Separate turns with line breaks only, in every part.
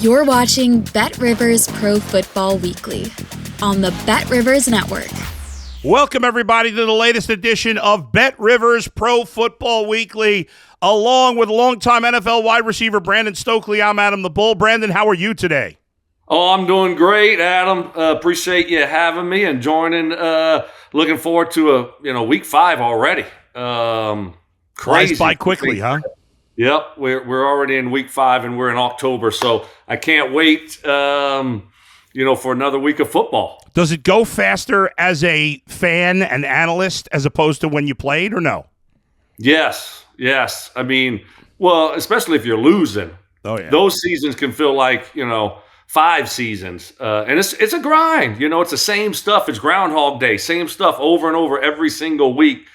You're watching Bet Rivers Pro Football Weekly on the Bet Rivers Network.
Welcome, everybody, to the latest edition of Bet Rivers Pro Football Weekly, along with longtime NFL wide receiver Brandon Stokley. I'm Adam the Bull. Brandon, how are you today?
Oh, I'm doing great, Adam. Appreciate you having me and joining. Looking forward to week 5 already. Crazy.
Flies by quickly, huh?
Yep, we're already in week 5 and we're in October, so I can't wait. For another week of football.
Does it go faster as a fan and analyst as opposed to when you played, or no?
Yes. I mean, well, especially if you're losing.
Oh yeah.
Those seasons can feel like 5 seasons, and it's a grind. It's the same stuff. It's Groundhog Day, same stuff over and over every single week.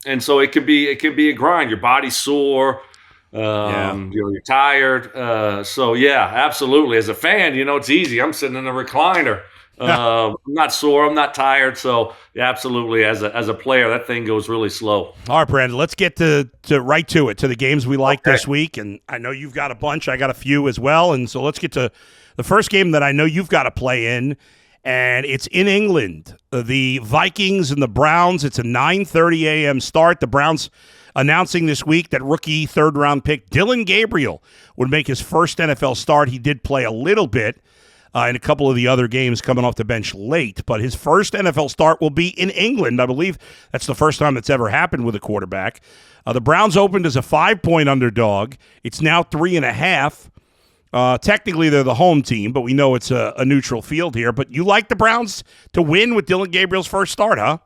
And so it can be a grind. Your body's sore. You're tired. So yeah, absolutely. As a fan, it's easy. I'm sitting in a recliner. I'm not sore. I'm not tired. So yeah, absolutely. As a player, that thing goes really slow.
All right, Brandon, let's get to right to it, to the games we like this week. And I know you've got a bunch. I got a few as well. And so let's get to the first game that I know you've got to play in. And it's in England. The Vikings and the Browns. It's a 9:30 a.m. start. The Browns announcing this week that rookie third-round pick Dillon Gabriel would make his first NFL start. He did play a little bit in a couple of the other games coming off the bench late, but his first NFL start will be in England. I believe that's the first time that's ever happened with a quarterback. The Browns opened as a 5-point underdog. It's now 3.5. Technically, they're the home team, but we know it's a neutral field here. But you like the Browns to win with Dillon Gabriel's first start, huh?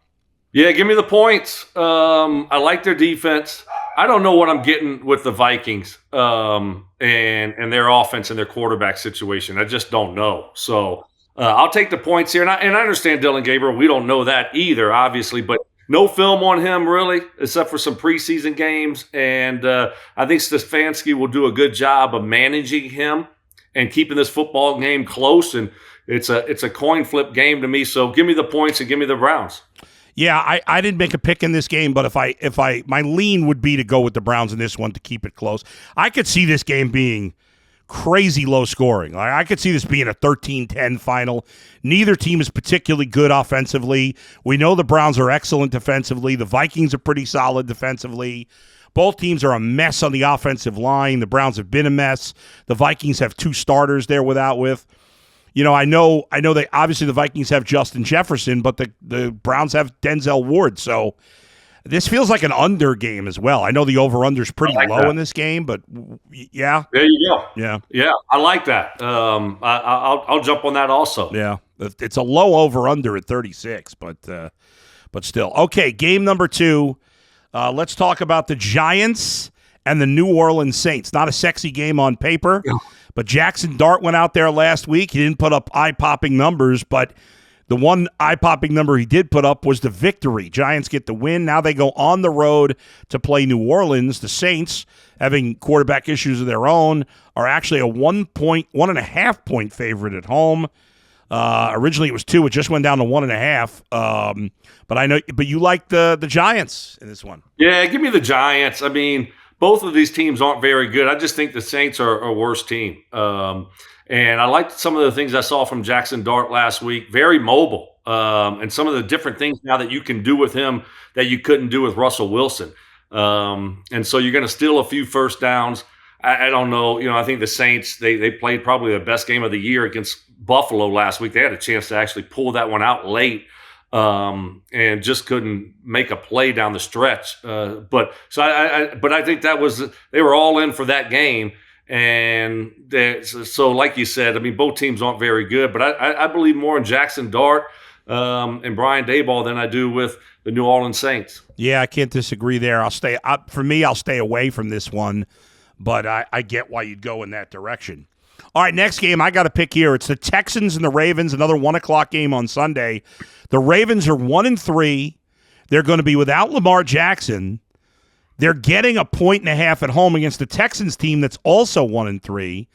Yeah, give me the points. I like their defense. I don't know what I'm getting with the Vikings and their offense and their quarterback situation. I just don't know. So I'll take the points here. And I understand Dillon Gabriel. We don't know that either, obviously. But no film on him, really, except for some preseason games. And I think Stefanski will do a good job of managing him and keeping this football game close. And it's a coin flip game to me. So give me the points and give me the Browns.
Yeah, I didn't make a pick in this game, but if I my lean would be to go with the Browns in this one to keep it close. I could see this game being crazy low scoring. I could see this being a 13-10 final. Neither team is particularly good offensively. We know the Browns are excellent defensively. The Vikings are pretty solid defensively. Both teams are a mess on the offensive line. The Browns have been a mess. The Vikings have 2 starters they're without with. I know they obviously the Vikings have Justin Jefferson, but the Browns have Denzel Ward. So this feels like an under game as well. I know the over-under is pretty low in this game, but yeah.
There you go.
Yeah.
I like that. I'll jump on that also.
Yeah, it's a low over-under at 36, but still. Okay, game number 2. Let's talk about the Giants and the New Orleans Saints. Not a sexy game on paper. Yeah. But Jackson Dart went out there last week. He didn't put up eye-popping numbers, but the one eye-popping number he did put up was the victory. Giants get the win. Now they go on the road to play New Orleans. The Saints, having quarterback issues of their own, are actually a 1.5 point favorite at home. Originally it was 2. It just went down to 1.5. But you like the Giants in this one.
Yeah, give me the Giants. I mean, both of these teams aren't very good. I just think the Saints are a worse team. And I liked some of the things I saw from Jackson Dart last week. Very mobile. And some of the different things now that you can do with him that you couldn't do with Russell Wilson. And so you're going to steal a few first downs. I don't know. I think the Saints, they played probably the best game of the year against Buffalo last week. They had a chance to actually pull that one out late. And just couldn't make a play down the stretch. But I think they were all in for that game. And so like you said, I mean, both teams aren't very good, but I believe more in Jackson Dart and Brian Daboll than I do with the New Orleans Saints.
Yeah, I can't disagree there. I'll stay away from this one, but I get why you'd go in that direction. All right, next game I got to pick here. It's the Texans and the Ravens, another 1:00 game on Sunday. The Ravens are 1-3. They're going to be without Lamar Jackson. They're getting 1.5 at home against the Texans team that's also 1-3.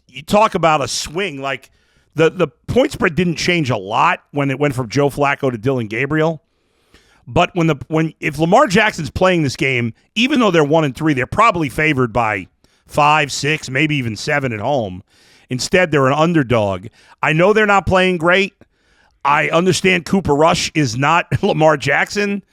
You talk about a swing. Like the point spread didn't change a lot when it went from Joe Flacco to Dillon Gabriel. But if Lamar Jackson's playing this game, even though they're 1-3, they're probably favored by 5, 6, maybe even 7 at home. Instead, they're an underdog. I know they're not playing great. I understand Cooper Rush is not Lamar Jackson,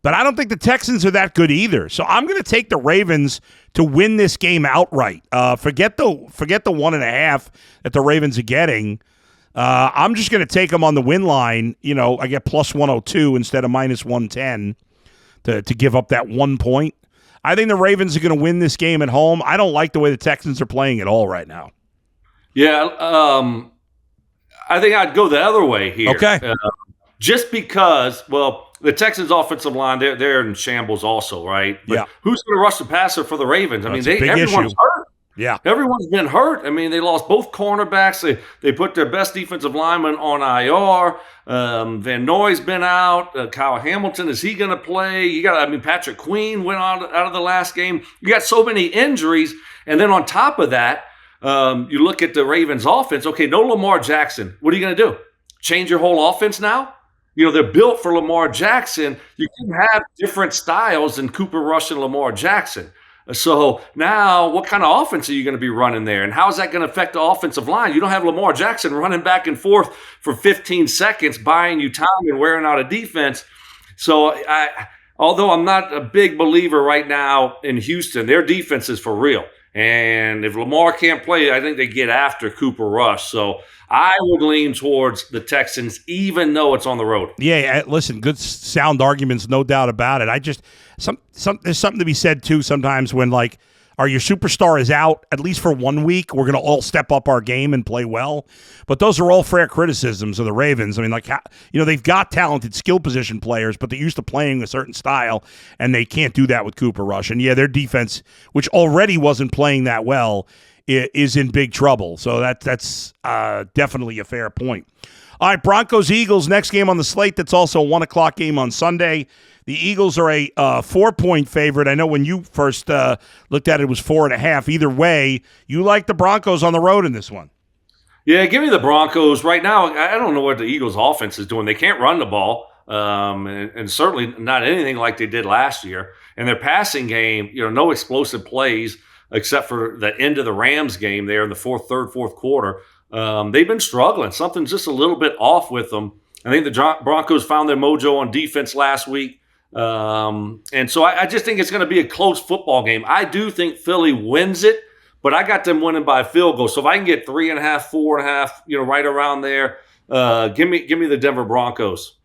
but I don't think the Texans are that good either. So I'm going to take the Ravens to win this game outright. Forget the 1.5 that the Ravens are getting. I'm just going to take them on the win line. I get plus 102 instead of minus 110 to give up that 1 point. I think the Ravens are going to win this game at home. I don't like the way the Texans are playing at all right now.
Yeah, I think I'd go the other way here.
Okay.
Just because, the Texans' offensive line, they're in shambles also, right? But
yeah.
Who's going to rush the passer for the Ravens? Everyone's hurt.
Yeah.
Everyone's been hurt. They lost both cornerbacks. They put their best defensive lineman on IR. Van Noy's been out. Kyle Hamilton, is he going to play? You got, Patrick Queen went out of the last game. You got so many injuries. And then on top of that, you look at the Ravens offense. Okay, no Lamar Jackson. What are you going to do? Change your whole offense now? They're built for Lamar Jackson. You can have different styles than Cooper Rush and Lamar Jackson. So now what kind of offense are you going to be running there? And how is that going to affect the offensive line? You don't have Lamar Jackson running back and forth for 15 seconds, buying you time and wearing out a defense. So although I'm not a big believer right now in Houston, their defense is for real. And if Lamar can't play, I think they get after Cooper Rush. So I would lean towards the Texans, even though it's on the road.
Yeah, listen, good sound arguments, no doubt about it. There's something to be said, too, sometimes when, your superstar is out, at least for 1 week, we're going to all step up our game and play well. But those are all fair criticisms of the Ravens. They've got talented skill position players, but they're used to playing a certain style, and they can't do that with Cooper Rush. And, their defense, which already wasn't playing that well, is in big trouble. So that's definitely a fair point. All right, Broncos-Eagles, next game on the slate. That's also a 1 o'clock game on Sunday. The Eagles are a 4-point favorite. I know when you first looked at it, it was 4.5. Either way, you like the Broncos on the road in this one.
Yeah, give me the Broncos. Right now, I don't know what the Eagles' offense is doing. They can't run the ball, and certainly not anything like they did last year. And their passing game, no explosive plays except for the end of the Rams game there in the fourth quarter. They've been struggling. Something's just a little bit off with them. I think the Broncos found their mojo on defense last week. And so I just think it's going to be a close football game. I do think Philly wins it, but I got them winning by a field goal. So if I can get 3.5, 4.5, right around there, give me the Denver Broncos.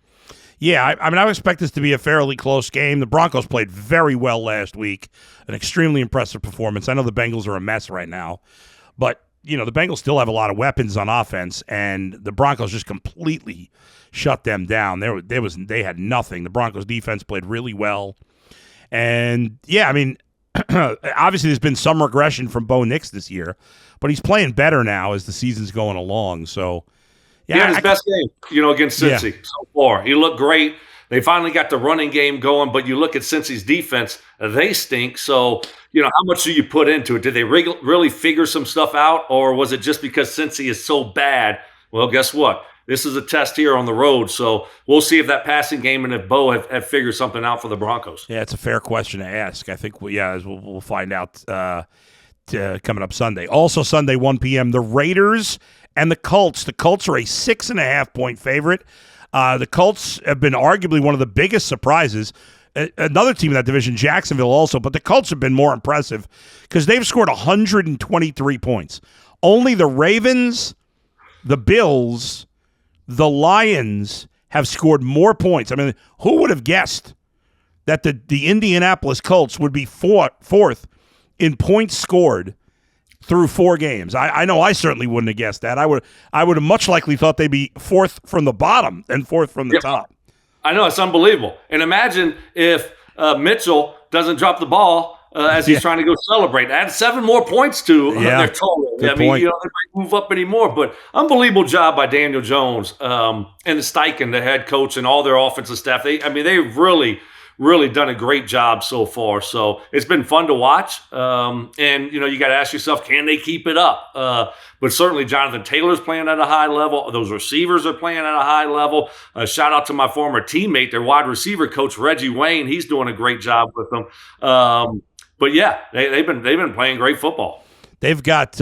Yeah, I would expect this to be a fairly close game. The Broncos played very well last week, an extremely impressive performance. I know the Bengals are a mess right now, but the Bengals still have a lot of weapons on offense, and the Broncos just completely shut them down. They had nothing. The Broncos defense played really well. And obviously there's been some regression from Bo Nix this year, but he's playing better now as the season's going along. So
he had his best game, against Cincy so far. He looked great. They finally got the running game going, but you look at Cincy's defense, they stink. So, how much do you put into it? Did they really figure some stuff out, or was it just because Cincy is so bad? Well, guess what? This is a test here on the road, so we'll see if that passing game and if Bo have figured something out for the Broncos.
Yeah, it's a fair question to ask. I think, we'll find out coming up Sunday. Also Sunday, 1 p.m., the Raiders and the Colts. The Colts are a 6.5-point favorite. The Colts have been arguably one of the biggest surprises. Another team in that division, Jacksonville also, but the Colts have been more impressive because they've scored 123 points. Only the Ravens, the Bills, the Lions have scored more points. Who would have guessed that the Indianapolis Colts would be fourth in points scored through 4 games? I know I certainly wouldn't have guessed that. I would have much likely thought they'd be fourth from the bottom and fourth from the top.
I know, it's unbelievable. And imagine if Mitchell doesn't drop the ball as he's trying to go celebrate. Add 7 more points to their total.
Good point.
They might move up anymore. But unbelievable job by Daniel Jones and Steichen, the head coach, and all their offensive staff. They've really done a great job so far. So it's been fun to watch. And you got to ask yourself, can they keep it up? But certainly Jonathan Taylor's playing at a high level. Those receivers are playing at a high level. Shout out to my former teammate, their wide receiver coach, Reggie Wayne. He's doing a great job with them. But yeah, they've been playing great football.
They've got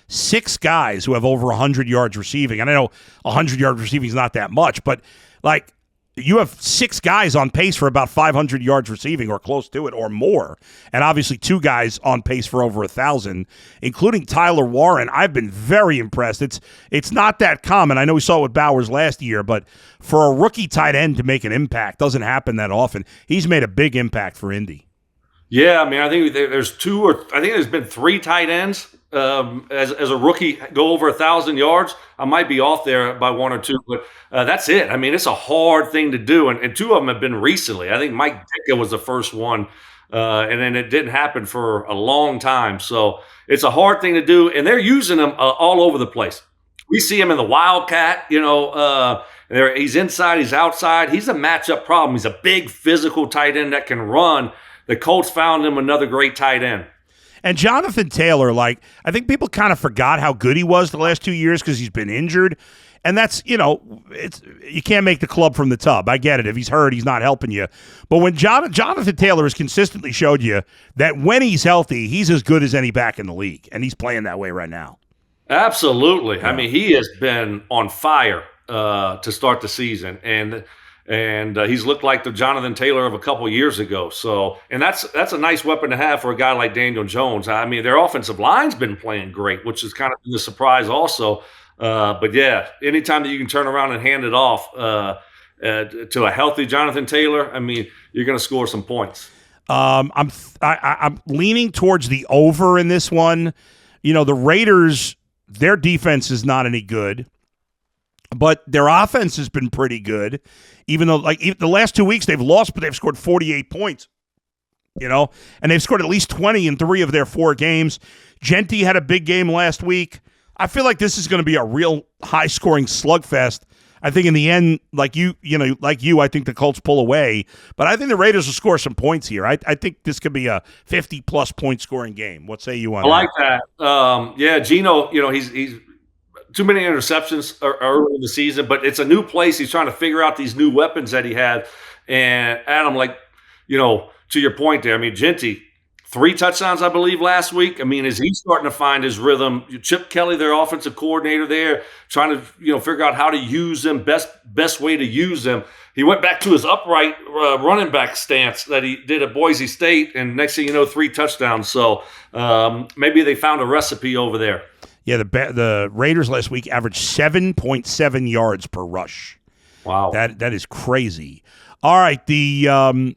6 guys who have over 100 yards receiving. And I know 100 yards receiving is not that much, but like you have 6 guys on pace for about 500 yards receiving or close to it or more. And obviously 2 guys on pace for over 1,000, including Tyler Warren. I've been very impressed. It's not that common. I know we saw it with Bowers last year, but for a rookie tight end to make an impact doesn't happen that often. He's made a big impact for Indy.
Yeah, I mean, I think there's been 3 tight ends as a rookie go over 1,000 yards. I might be off there by 1 or 2, but that's it. I mean, it's a hard thing to do, and 2 of them have been recently. I think Mike Ditka was the first one, and then it didn't happen for a long time. So it's a hard thing to do, and they're using them all over the place. We see him in the Wildcat, he's inside, he's outside. He's a matchup problem. He's a big physical tight end that can run. The Colts found him another great tight end.
And Jonathan Taylor, I think people kind of forgot how good he was the last 2 years because he's been injured. And that's, you can't make the club from the tub. I get it. If he's hurt, he's not helping you. But when Jonathan Taylor has consistently showed you that when he's healthy, he's as good as any back in the league. And he's playing that way right now.
Absolutely. Yeah. I mean, he has been on fire to start the season. And he's looked like the Jonathan Taylor of a couple years ago. So, and that's a nice weapon to have for a guy like Daniel Jones. I mean, their offensive line's been playing great, which is kind of the surprise also. But yeah, anytime that you can turn around and hand it off to a healthy Jonathan Taylor, I mean, you're going to score some points.
I'm leaning towards the over in this one. The Raiders, their defense is not any good, but their offense has been pretty good. Even though, the last 2 weeks they've lost, but they've scored 48 points, and they've scored at least 20 in 3 of their 4 games. Genti had a big game last week. I feel like this is going to be a real high-scoring slugfest. I think in the end, I think the Colts pull away, but I think the Raiders will score some points here. I think this could be a 50-plus point scoring game. What say you on that?
I like that. Yeah, Geno, he's too many interceptions early in the season, but it's a new place. He's trying to figure out these new weapons that he had. And Adam, to your point there, I mean, Genti, 3 touchdowns, I believe, last week. I mean, is he starting to find his rhythm? Chip Kelly, their offensive coordinator there, trying to, figure out how to use them, best way to use them. He went back to his upright running back stance that he did at Boise State, and next thing you know, 3 touchdowns. So maybe they found a recipe over there.
Yeah, the Raiders last week averaged 7.7 yards per rush.
Wow.
That is crazy. All right, the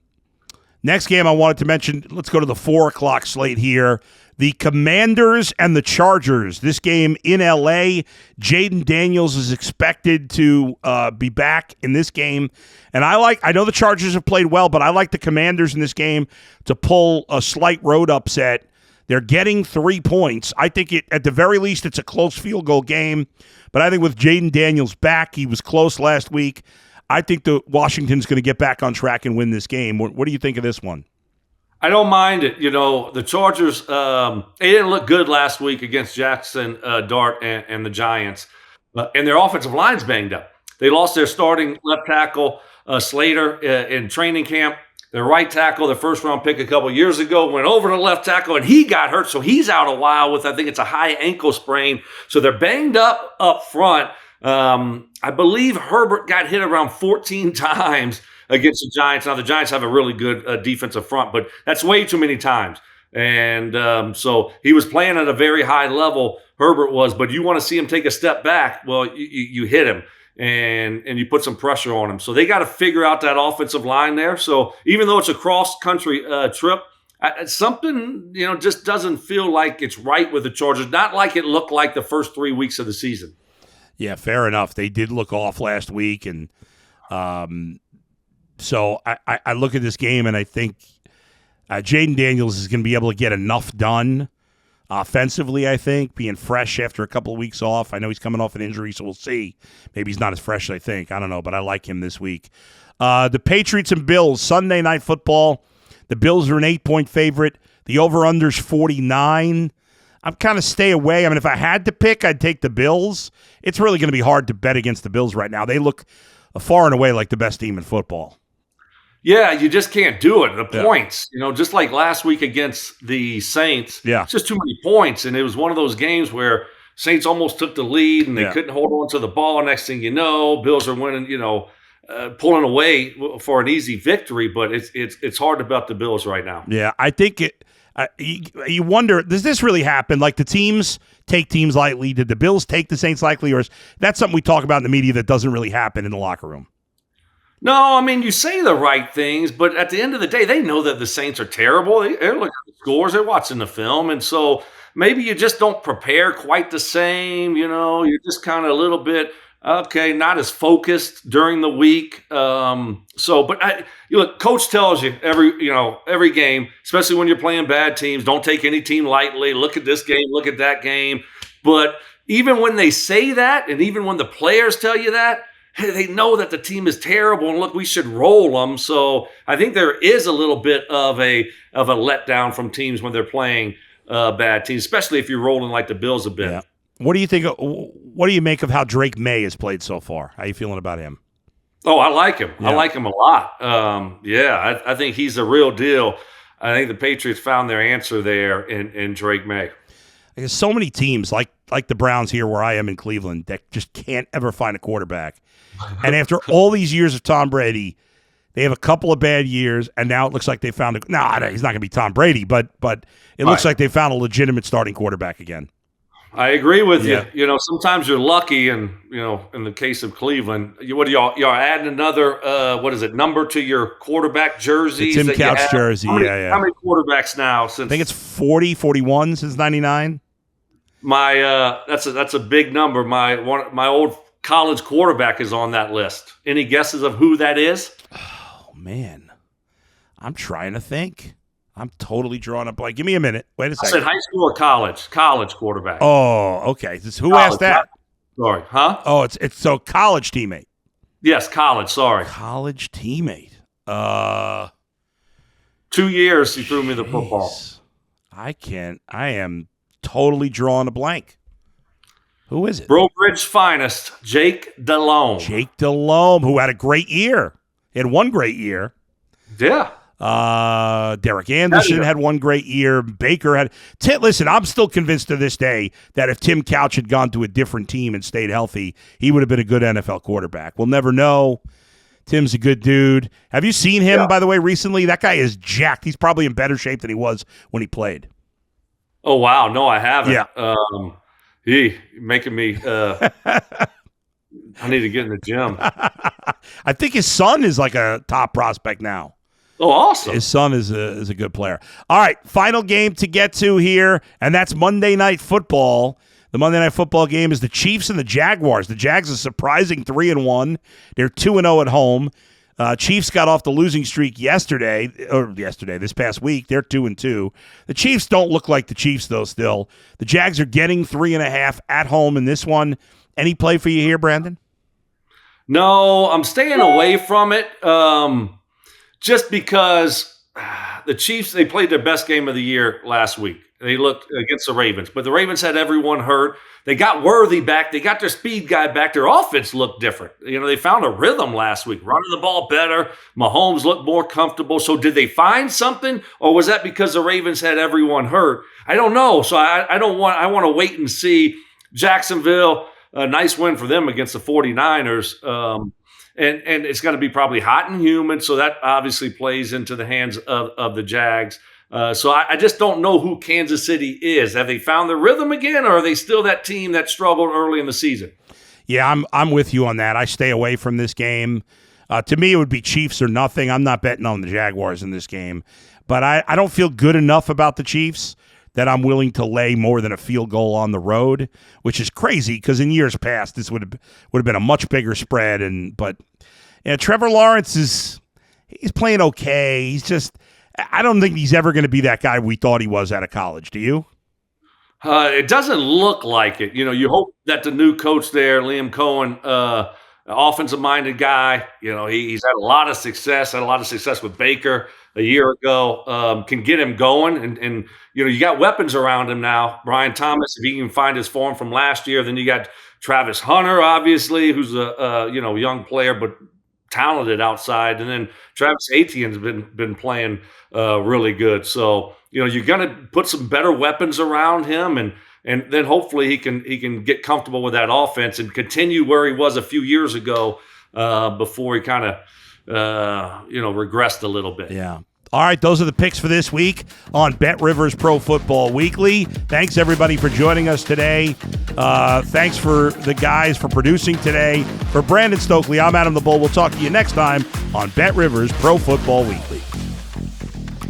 next game I wanted to mention, let's go to the 4 o'clock slate here. The Commanders and the Chargers. This game in L.A., Jaden Daniels is expected to be back in this game. And I know the Chargers have played well, but I like the Commanders in this game to pull a slight road upset. They're getting 3 points. I think at the very least it's a close field goal game. But I think with Jaden Daniels back, he was close last week. I think the Washington's going to get back on track and win this game. What do you think of this one?
I don't mind it. The Chargers, they didn't look good last week against Jackson Dart and the Giants. And their offensive line's banged up. They lost their starting left tackle, Slater, in training camp. Their right tackle, their first-round pick a couple years ago, went over to left tackle, and he got hurt, so he's out a while with, I think it's a high ankle sprain. So they're banged up front. I believe Herbert got hit around 14 times against the Giants. Now, the Giants have a really good defensive front, but that's way too many times. And so he was playing at a very high level, Herbert was, but you want to see him take a step back, well, you hit him. And you put some pressure on them. So they got to figure out that offensive line there. So even though it's a cross-country trip, something, just doesn't feel like it's right with the Chargers. Not like it looked like the first 3 weeks of the season.
Yeah, fair enough. They did look off last week. And so I look at this game and I think Jaden Daniels is going to be able to get enough done offensively, I think, being fresh after a couple of weeks off. I know he's coming off an injury, so we'll see. Maybe he's not as fresh as I think. I don't know, but I like him this week. The Patriots and Bills, Sunday Night Football. The Bills are an 8-point favorite. The over-under's 49. I'm kind of stay away. I mean, if I had to pick, I'd take the Bills. It's really going to be hard to bet against the Bills right now. They look far and away like the best team in football.
Yeah, you just can't do it. The
Yeah.
points, just like last week against the Saints, it's just too many points. And it was one of those games where Saints almost took the lead and they couldn't hold on to the ball. Next thing you know, Bills are winning, pulling away for an easy victory. But it's hard to bet the Bills right now.
Yeah, I think you wonder, does this really happen? Like, the teams take teams lightly. Did the Bills take the Saints lightly? Or is that something we talk about in the media that doesn't really happen in the locker room?
No, I mean, you say the right things, but at the end of the day, they know that the Saints are terrible. They're looking at the scores, they're watching the film, and so maybe you just don't prepare quite the same. You're just kind of a little bit not as focused during the week. But look, coach tells you every game, especially when you're playing bad teams, don't take any team lightly. Look at this game, look at that game. But even when they say that, and even when the players tell you that, they know that the team is terrible, and look, we should roll them. So I think there is a little bit of a letdown from teams when they're playing bad teams, especially if you're rolling like the Bills have been.
Yeah. What do you think? What do you make of how Drake May has played so far? How are you feeling about him?
Oh, I like him.
Yeah.
I like him a lot. I think he's the real deal. I think the Patriots found their answer there in Drake May.
There's so many teams like the Browns here where I am in Cleveland that just can't ever find a quarterback. And after all these years of Tom Brady, they have a couple of bad years, and now it looks like they found he's not going to be Tom Brady, but it looks like they found a legitimate starting quarterback again.
I agree with you. Sometimes you're lucky, and in the case of Cleveland, what are y'all adding another number to your quarterback jerseys?
The Tim Couch jersey. How
many quarterbacks now? Since
I think it's 40, 41 since 99.
That's a big number. My old college quarterback is on that list. Any guesses of who that is?
Oh man, I'm trying to think. I'm totally drawing up. Give me a minute. Wait a second.
I said high school or college? College quarterback.
Oh, okay. Who asked that?
Sorry, huh?
Oh, it's so college teammate.
Yes, college. Sorry,
college teammate.
2 years he threw me the football.
I am totally drawing a blank. Who is it?
Brobridge's finest, Jake Delhomme.
Jake Delhomme, who had a great year. He had one great year.
Yeah.
Derek Anderson had one great year. Baker had. Listen, I'm still convinced to this day that if Tim Couch had gone to a different team and stayed healthy, he would have been a good NFL quarterback. We'll never know. Tim's a good dude. Have you seen him, by the way, recently? That guy is jacked. He's probably in better shape than he was when he played.
Oh, wow. No, I haven't.
Yeah.
Making me I need to get in the gym.
I think his son is like a top prospect now.
Oh, awesome.
His son is a good player. All right, final game to get to here, and that's Monday Night Football. The Monday Night Football game is the Chiefs and the Jaguars. The Jags are surprising 3-1. They're 2-0 at home. Chiefs got off the losing streak this past week. They're 2-2. The Chiefs don't look like the Chiefs, though, still. The Jags are getting 3.5 at home in this one. Any play for you here, Brandon?
No, I'm staying away from it just because the Chiefs, they played their best game of the year last week. They looked against the Ravens, but the Ravens had everyone hurt. They got Worthy back. They got their speed guy back. Their offense looked different. They found a rhythm last week, running the ball better. Mahomes looked more comfortable. So did they find something, or was that because the Ravens had everyone hurt? I don't know. So I want to wait and see. Jacksonville, a nice win for them against the 49ers. And it's going to be probably hot and humid, so that obviously plays into the hands of the Jags. So I just don't know who Kansas City is. Have they found their rhythm again, or are they still that team that struggled early in the season?
Yeah, I'm with you on that. I stay away from this game. To me, it would be Chiefs or nothing. I'm not betting on the Jaguars in this game. But I don't feel good enough about the Chiefs that I'm willing to lay more than a field goal on the road, which is crazy because in years past this would have been a much bigger spread. But Trevor Lawrence he's playing okay. I don't think he's ever going to be that guy we thought he was out of college. Do you?
It doesn't look like it. You hope that the new coach there, Liam Cohen, offensive-minded guy, he's had a lot of success with Baker a year ago, can get him going. And you got weapons around him now. Brian Thomas, if he can find his form from last year. Then you got Travis Hunter, obviously, who's a young player, but talented outside, and then Travis Etienne's been playing really good. So you're going to put some better weapons around him, and then hopefully he can get comfortable with that offense and continue where he was a few years ago before he kind of regressed a little bit.
Yeah. All right, those are the picks for this week on Bet Rivers Pro Football Weekly. Thanks, everybody, for joining us today. Thanks for the guys for producing today. For Brandon Stokley, I'm Adam the Bull. We'll talk to you next time on Bet Rivers Pro Football Weekly.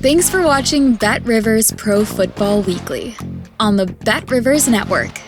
Thanks for watching Bet Rivers Pro Football Weekly on the Bet Rivers Network.